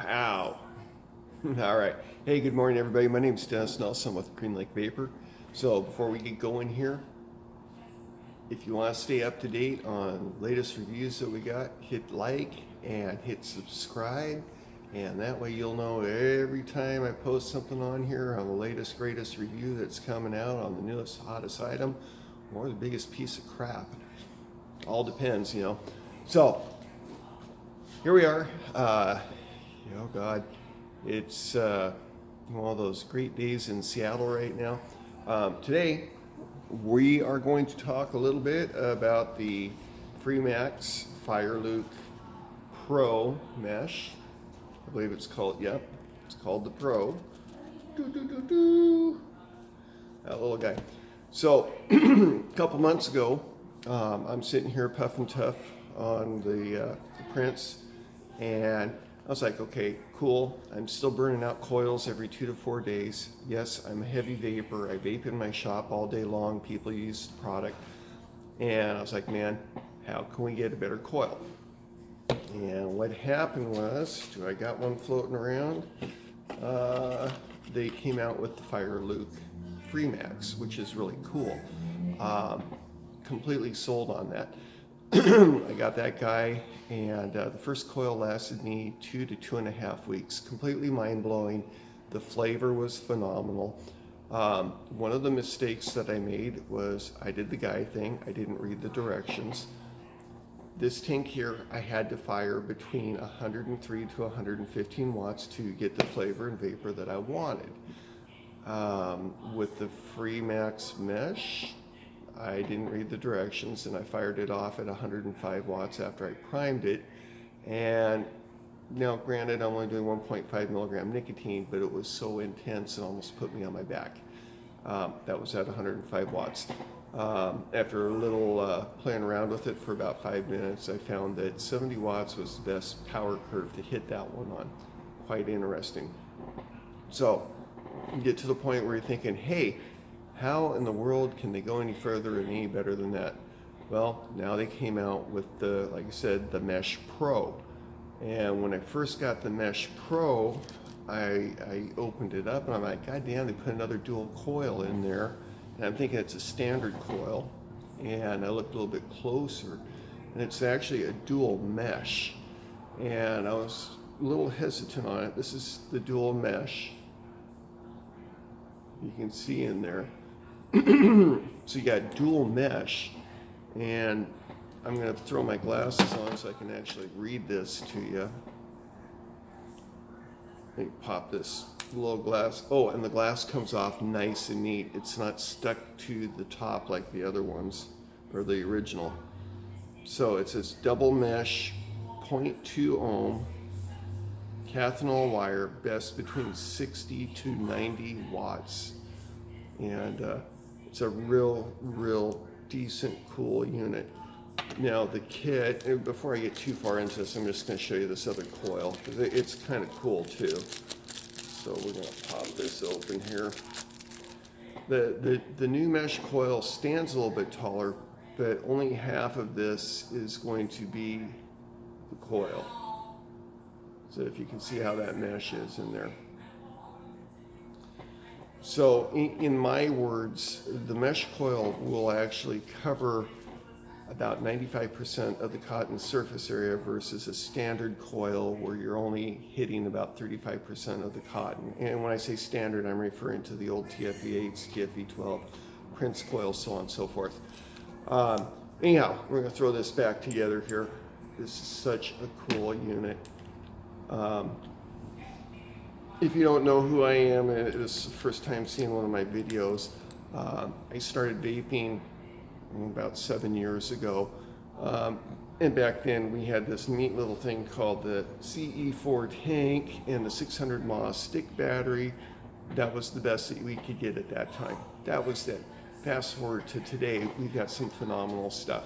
Pow. All right. Hey, good morning, everybody. My name's Dennis Nelson with Green Lake Vapor. So before we get going here, if you want to stay up to date on latest reviews that we got, hit like and hit subscribe. And that way you'll know every time I post something on here on the latest, greatest review that's coming out on the newest, hottest item or the biggest piece of crap. All depends, you know. So here we are. Oh God, it's one of those great days in Seattle right now. Today, we are going to talk a little bit about the Freemax Fireluke Pro Mesh. I believe it's called, yep, it's called the Pro. That little guy. So, a couple months ago, I'm sitting here puffing tough on the prints, and I was like, okay, cool. I'm still burning out coils every 2 to 4 days. Yes, I'm a heavy vapor. I vape in my shop all day long. People use the product. And I was like, man, how can we get a better coil? And what happened was, I got one floating around. They came out with the Fireluke Freemax, which is really cool. Completely sold on that. I got that guy, and the first coil lasted me 2 to 2.5 weeks. Completely mind-blowing. The flavor was phenomenal. One of the mistakes that I made was I did the guy thing. I didn't read the directions. This tank here, I had to fire between 103 to 115 watts to get the flavor and vapor that I wanted. With the Freemax Mesh, I didn't read the directions, and I fired it off at 105 watts after I primed it. And now, granted, I'm only doing 1.5 milligram nicotine, but it was so intense it almost put me on my back. That was at 105 watts. After a little playing around with it for about 5 minutes, I found that 70 watts was the best power curve to hit that one on. Quite interesting. So you get to the point where you're thinking, hey, how in the world can they go any further and any better than that? Well, now they came out with the, like I said, the Mesh Pro. And when I first got the Mesh Pro, I opened it up and I'm like, God damn, they put another dual coil in there. And I'm thinking it's a standard coil. And I looked a little bit closer, and it's actually a dual mesh. And I was a little hesitant on it. This is the dual mesh. You can see in there. So you got dual mesh, and I'm going to throw my glasses on so I can actually read this to you. Let me pop this little glass. Oh, and the glass comes off nice and neat. It's not stuck to the top like the other ones, or the original. So it says double mesh, 0.2 ohm, cathinol wire, best between 60 to 90 watts. And it's a real decent, cool unit. Now the kit, and before I get too far into this, I'm just going to show you this other coil, because it's kind of cool too. So we're going to pop this open here. The new mesh coil stands a little bit taller, but only half of this is going to be the coil. So if you can see how that mesh is in there. So in my words, the mesh coil will actually cover about 95% of the cotton surface area versus a standard coil where you're only hitting about 35% of the cotton. And when I say standard, I'm referring to the old TFE8s, TFE12, Prince coils, so on and so forth. Anyhow, we're going to throw this back together here. This is such a cool unit. If you don't know who I am, and it is the first time seeing one of my videos, I started vaping about 7 years ago. And back then we had this neat little thing called the CE4 tank and the 600 mAh stick battery. That was the best that we could get at that time. That was it. Fast forward to today, we've got some phenomenal stuff.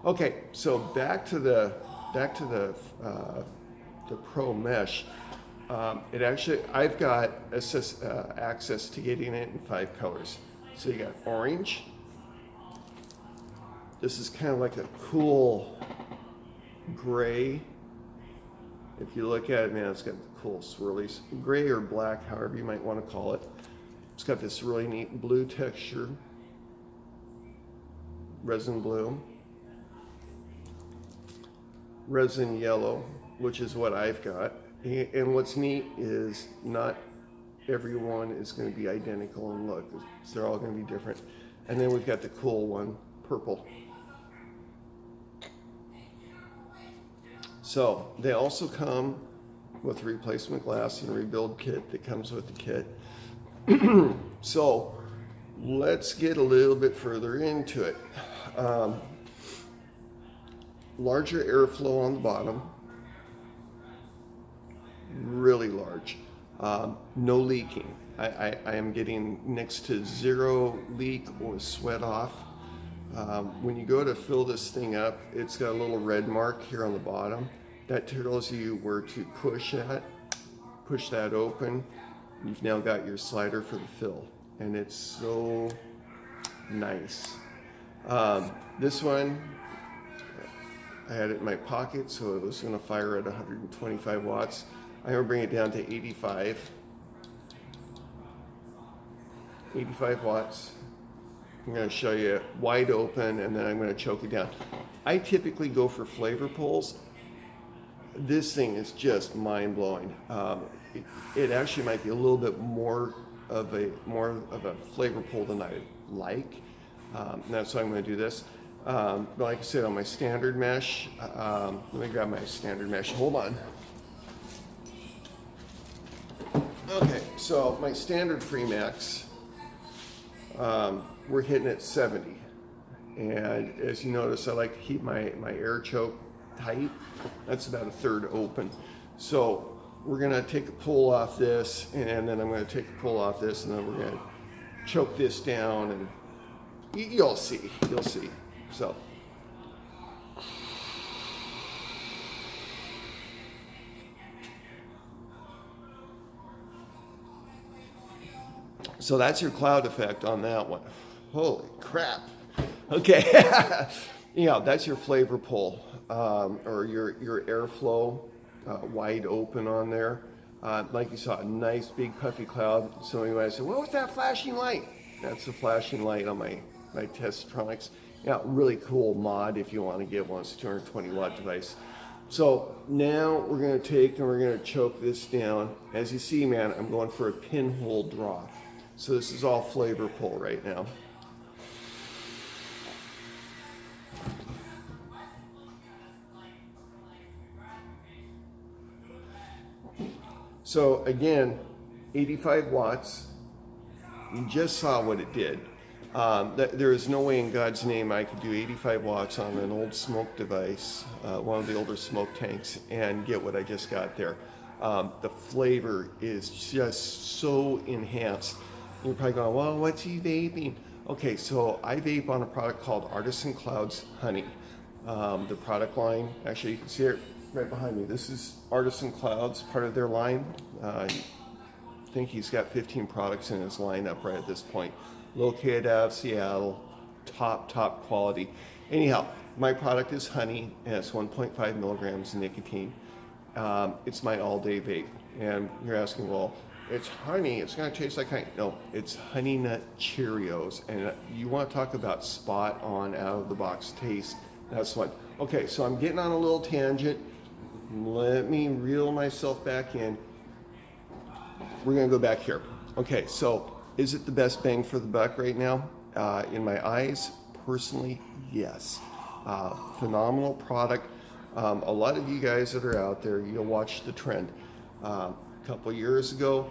Okay, so back to the Pro Mesh. It actually, I've got access to getting it in 5 colors. So you got orange. This is kind of like a cool gray. If you look at it, man, it's got the cool swirlies, gray or black, however you might want to call it. It's got this really neat blue texture, resin blue, resin yellow, which is what I've got. And what's neat is not everyone is going to be identical in look. They're all going to be different. And then we've got the cool one, purple. So they also come with replacement glass and rebuild kit that comes with the kit. So let's get a little bit further into it. Larger airflow on the bottom, really large. No leaking. I am getting next to zero leak or sweat off. When you go to fill this thing up, it's got a little red mark here on the bottom. That tells you where to push at. Push that open. You've now got your slider for the fill, and it's so nice. This one, I had it in my pocket, so it was going to fire at 125 watts. I'm going to bring it down to 85 watts. I'm going to show you wide open, and then I'm going to choke it down. I typically go for flavor pulls. This thing is just mind-blowing. It actually might be a little bit more of a flavor pull than I like. And that's why I'm going to do this. But like I said, on my standard mesh, let me grab my standard mesh. Hold on. Okay, so my standard Freemax, we're hitting at 70. And as you notice, I like to keep my air choke tight. That's about a third open. So we're gonna take a pull off this, and then I'm gonna take a pull off this, and then we're gonna choke this down, and you'll see. So. So that's your cloud effect on that one. Holy crap. Okay. Yeah, that's your flavor pull, or your airflow wide open on there. Like you saw, a nice big puffy cloud. So you might say, what was that flashing light? That's the flashing light on my Testronics. Yeah, really cool mod if you want to get one. It's a 220 watt device. So now we're going to take and we're going to choke this down. As you see, man, I'm going for a pinhole draw. So this is all flavor pull right now. So again, 85 watts. You just saw what it did. There is no way in God's name I could do 85 watts on an old smoke device, one of the older smoke tanks, and get what I just got there. The flavor is just so enhanced. You're probably going, well, what's he vaping? Okay, so I vape on a product called Artisan Clouds Honey. The product line, actually you can see it right behind me. This is Artisan Clouds, part of their line. I think he's got 15 products in his lineup right at this point. Located out of Seattle, top quality. Anyhow, my product is honey, and it's 1.5 milligrams of nicotine. It's my all-day vape. And you're asking, well, it's honey, it's gonna taste like honey. No, it's Honey Nut Cheerios. And you wanna talk about spot on, out of the box taste, that's one. Okay, so I'm getting on a little tangent. Let me reel myself back in. We're gonna go back here. Okay, so is it the best bang for the buck right now? In my eyes, personally, yes. Phenomenal product. A lot of you guys that are out there, you'll watch the trend. A couple years ago,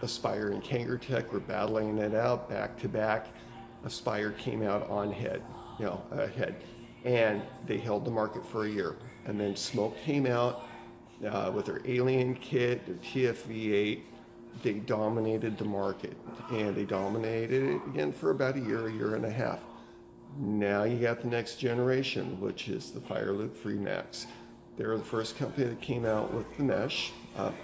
Aspire and Kangertech were battling it out back to back. Aspire came out on head, ahead, and they held the market for a year. And then Smoke came out with their Alien kit, their TFV8. They dominated the market, and they dominated it again for about a year and a half. Now you got the next generation, which is the Fireluke Freemax. They're the first company that came out with the mesh.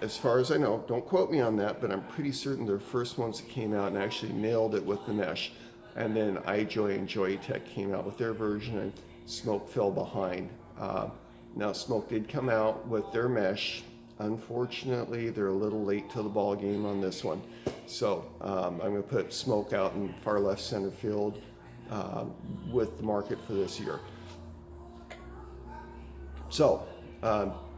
As far as I know, don't quote me on that, but I'm pretty certain they're the first ones that came out and actually nailed it with the mesh. And then iJoy and Joytech came out with their version, and Smoke fell behind. Now Smoke did come out with their mesh Unfortunately, they're a little late to the ball game on this one. So I'm going to put smoke out in far left center field with the market for this year. So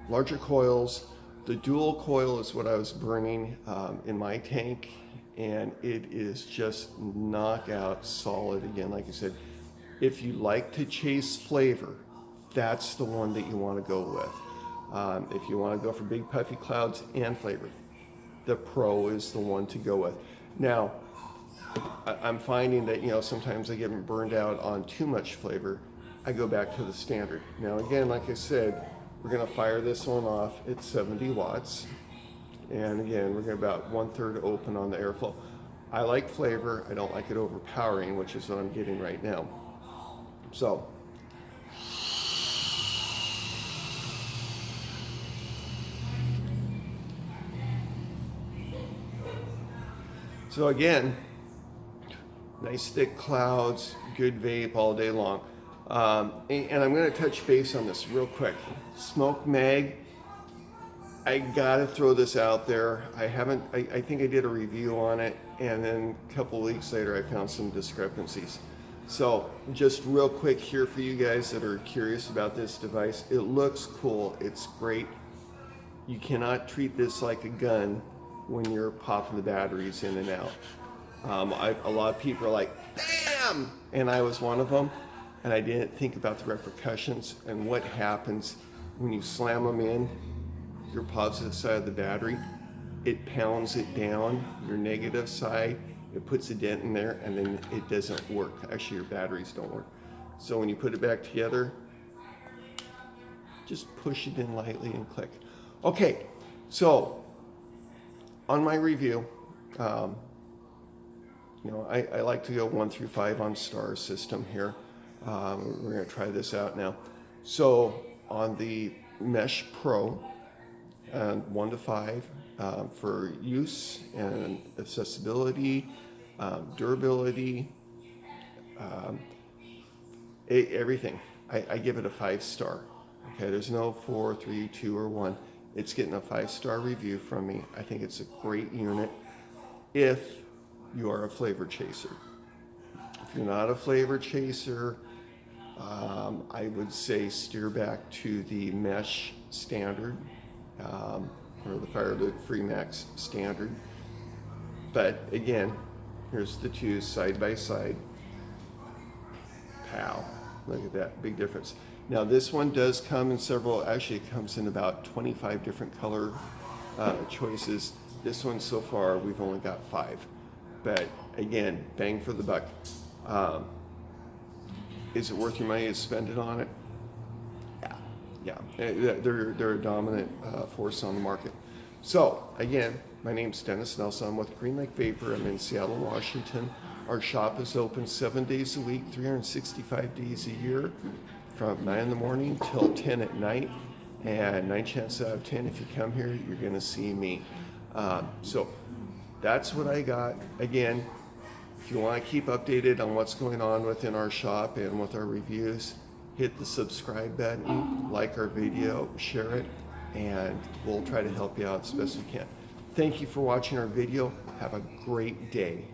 larger coils. The dual coil is what I was burning in my tank, and it is just knockout solid again. Like I said, if you like to chase flavor, that's the one that you want to go with. If you want to go for big puffy clouds and flavor, the Pro is the one to go with. Now, I'm finding that, you know, sometimes I get burned out on too much flavor. I go back to the standard. Now again, like I said, we're going to fire this one off at 70 watts. And again, we're going to about 1/3 open on the airflow. I like flavor. I don't like it overpowering, which is what I'm getting right now. So again, nice thick clouds, good vape all day long. And I'm going to touch base on this real quick. Smoke mag, I got to throw this out there. I think I did a review on it, and then a couple weeks later I found some discrepancies. So just real quick here for you guys that are curious about this device. It looks cool. It's great. You cannot treat this like a gun when you're popping the batteries in and out. A lot of people are like, bam! And I was one of them, and I didn't think about the repercussions and what happens when you slam them in your positive side of the battery. It pounds it down, your negative side, it puts a dent in there, and then it doesn't work. Actually, your batteries don't work. So when you put it back together, just push it in lightly and click. Okay, so on my review, you know, I like to go 1 through 5 on star system here. We're going to try this out now. So on the Mesh Pro, 1 to 5 for use and accessibility, durability, everything. I give it a 5-star. Okay, there's no 4, 3, 2, or 1. It's getting a 5-star review from me. I think it's a great unit if you are a flavor chaser. If you're not a flavor chaser, I would say steer back to the Mesh Standard or the Fireluke Freemax Standard. But again, here's the two side by side. Pow! Look at that, big difference. Now this one does come in several, actually it comes in about 25 different color choices. This one so far we've only got 5. But again, bang for the buck. Is it worth your money to spend it on it? Yeah. They're a dominant force on the market. So again, my name's Dennis Nelson. I'm with Green Lake Vapor. I'm in Seattle, Washington. Our shop is open 7 days a week, 365 days a year, from 9 in the morning till 10 at night. And 9 chances out of 10, if you come here, you're going to see me. So that's what I got. Again, if you want to keep updated on what's going on within our shop and with our reviews, hit the subscribe button, like our video, share it, and we'll try to help you out as best we can. Thank you for watching our video. Have a great day.